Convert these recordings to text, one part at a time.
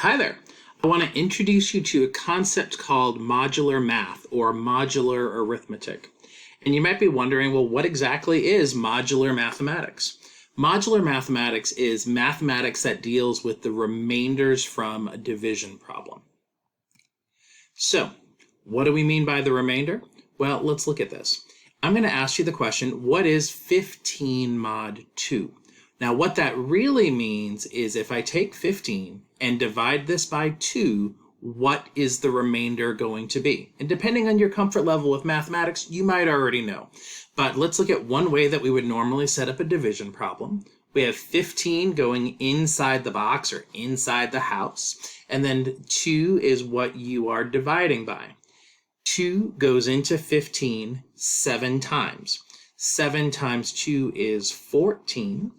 Hi there. I want to introduce you to a concept called modular math or modular arithmetic. And you might be wondering, well, what exactly is modular mathematics? Modular mathematics is mathematics that deals with the remainders from a division problem. So, what do we mean by the remainder? Well, let's look at this. I'm going to ask you the question, what is 15 mod 2? Now, what that really means is if I take 15 and divide this by 2, what is the remainder going to be? And depending on your comfort level with mathematics, you might already know. But let's look at one way that we would normally set up a division problem. We have 15 going inside the box or inside the house, and then 2 is what you are dividing by. 2 goes into 15 7 times. 7 times 2 is 14.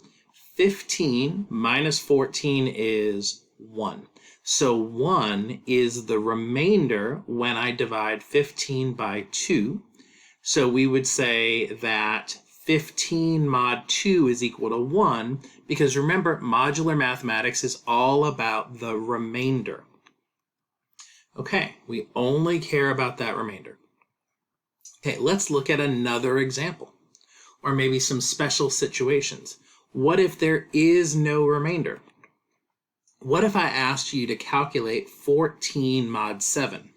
15 minus 14 is 1. So 1 is the remainder when I divide 15 by 2. So we would say that 15 mod 2 is equal to 1 because remember, modular mathematics is all about the remainder. Okay, we only care about that remainder. Okay, let's look at another example or maybe some special situations. What if there is no remainder? What if I asked you to calculate 14 mod 7?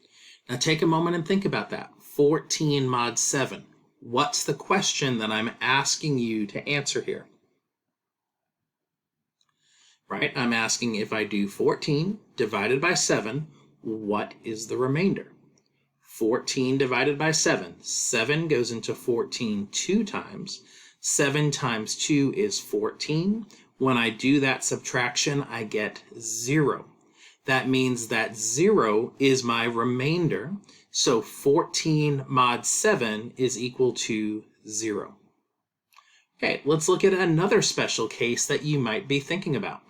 Now take a moment and think about that. 14 mod 7. What's the question that I'm asking you to answer here? Right? I'm asking if I do 14 divided by 7, what is the remainder? 14 divided by 7. 7 goes into 14 2 times. 7 times 2 is 14. When I do that subtraction, I get 0. That means that 0 is my remainder. So 14 mod 7 is equal to 0. Okay, let's look at another special case that you might be thinking about.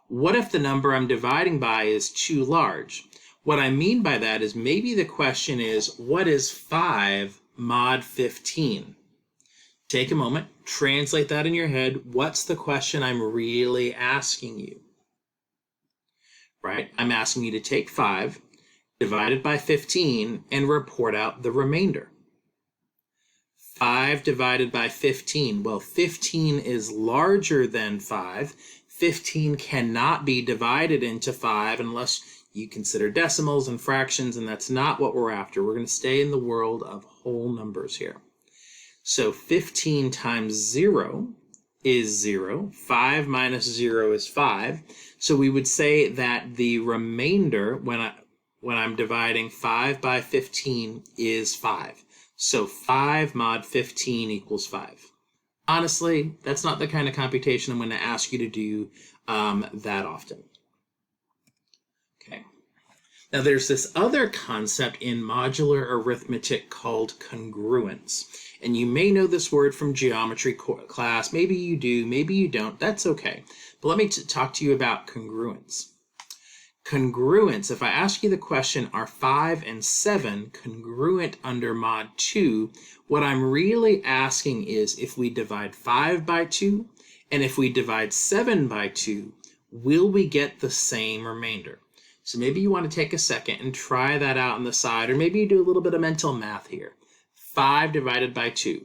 What if the number I'm dividing by is too large? What I mean by that is maybe the question is, what is 5 mod 15? Take a moment, translate that in your head. What's the question I'm really asking you? Right? I'm asking you to take 5 divided by 15 and report out the remainder. 5 divided by 15. Well, 15 is larger than 5. 15 cannot be divided into 5 unless you consider decimals and fractions, and that's not what we're after. We're going to stay in the world of whole numbers here. So 15 times 0 is 0. 5 minus 0 is 5. So we would say that the remainder when I'm dividing 5 by 15 is 5. So 5 mod 15 equals 5. Honestly, that's not the kind of computation I'm going to ask you to do that often. Okay. Now there's this other concept in modular arithmetic called congruence. And you may know this word from geometry class. Maybe you do, maybe you don't. That's okay. But let me talk to you about congruence. Congruence, if I ask you the question, are 5 and 7 congruent under mod 2? What I'm really asking is if we divide 5 by 2 and if we divide 7 by 2, will we get the same remainder? So maybe you want to take a second and try that out on the side, or maybe you do a little bit of mental math here. 5 divided by 2,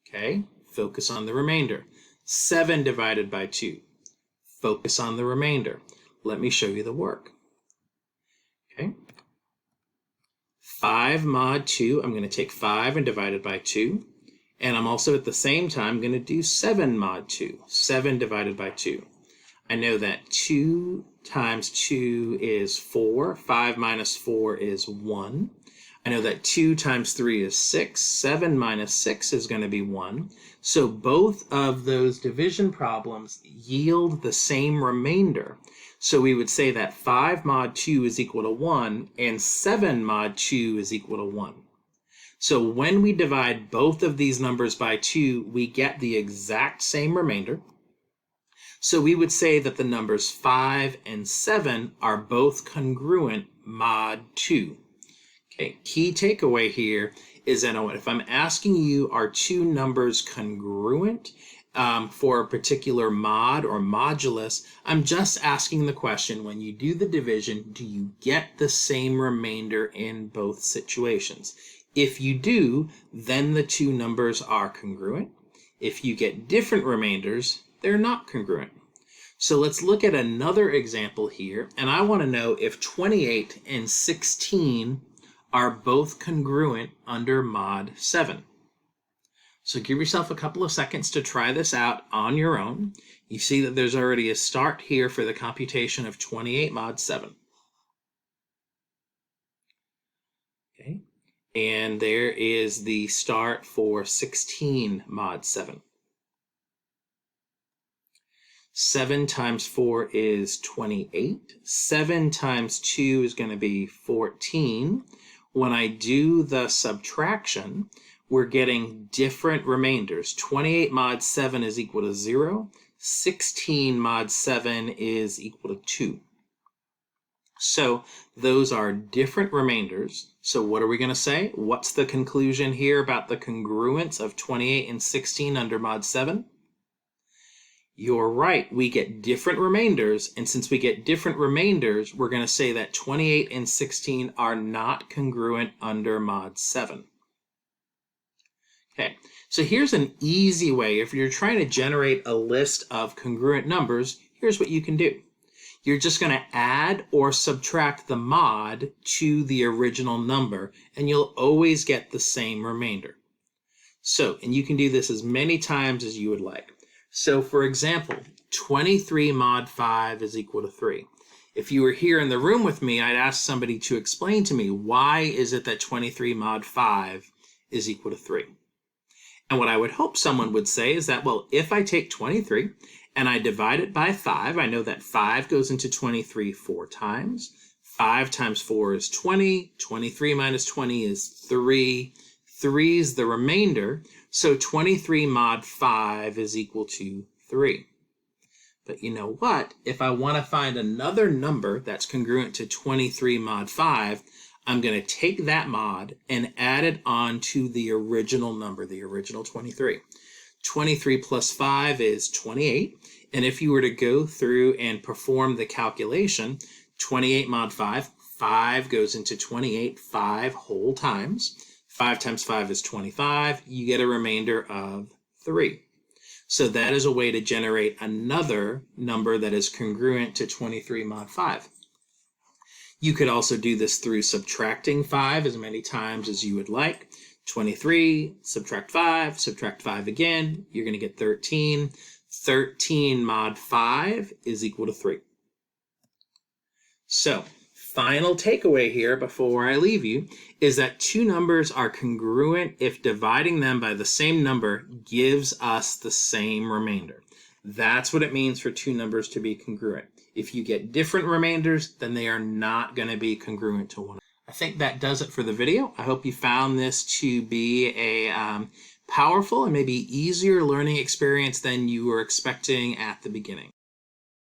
okay? Focus on the remainder. 7 divided by 2, focus on the remainder. Let me show you the work, okay? 5 mod 2, I'm going to take 5 and divide it by 2, and I'm also at the same time going to do 7 mod 2, 7 divided by 2. I know that 2 times 2 is 4, 5 minus 4 is 1. I know that 2 times 3 is 6, 7 minus 6 is going to be 1. So both of those division problems yield the same remainder. So we would say that 5 mod 2 is equal to 1 and 7 mod 2 is equal to 1. So when we divide both of these numbers by 2, we get the exact same remainder. So we would say that the numbers 5 and 7 are both congruent mod 2. Okay, key takeaway here is that if I'm asking you, are two numbers congruent, for a particular mod or modulus. I'm just asking the question, when you do the division, do you get the same remainder in both situations? If you do, then the two numbers are congruent. If you get different remainders, they're not congruent. So let's look at another example here, and I want to know if 28 and 16 are both congruent under mod 7. So give yourself a couple of seconds to try this out on your own. You see that there's already a start here for the computation of 28 mod 7. Okay, and there is the start for 16 mod 7. 7 times 4 is 28. 7 times 2 is going to be 14. When I do the subtraction, we're getting different remainders. 28 mod 7 is equal to 0. 16 mod 7 is equal to 2. So those are different remainders. So what are we going to say? What's the conclusion here about the congruence of 28 and 16 under mod 7? You're right, we get different remainders, and since we get different remainders, we're going to say that 28 and 16 are not congruent under mod 7. Okay, so here's an easy way. If you're trying to generate a list of congruent numbers, here's what you can do. You're just going to add or subtract the mod to the original number, and you'll always get the same remainder. So, and you can do this as many times as you would like. So, for example, 23 mod 5 is equal to 3. If you were here in the room with me, I'd ask somebody to explain to me, why is it that 23 mod 5 is equal to 3? And what I would hope someone would say is that, well, if I take 23 and I divide it by 5, I know that 5 goes into 23 4 times. 5 times 4 is 20. 23 minus 20 is 3. 3 is the remainder. So 23 mod 5 is equal to 3. But you know what? If I want to find another number that's congruent to 23 mod 5, I'm going to take that mod and add it on to the original number, the original 23. 23 plus 5 is 28. And if you were to go through and perform the calculation, 28 mod 5, 5 goes into 28 5 whole times. 5 times 5 is 25. You get a remainder of 3. So that is a way to generate another number that is congruent to 23 mod 5. You could also do this through subtracting 5 as many times as you would like. 23, subtract 5 again, you're going to get 13. 13 mod 5 is equal to 3. So, final takeaway here before I leave you is that two numbers are congruent if dividing them by the same number gives us the same remainder. That's what it means for two numbers to be congruent. If you get different remainders, then they are not going to be congruent to one another. I think that does it for the video. I hope you found this to be a powerful and maybe easier learning experience than you were expecting at the beginning.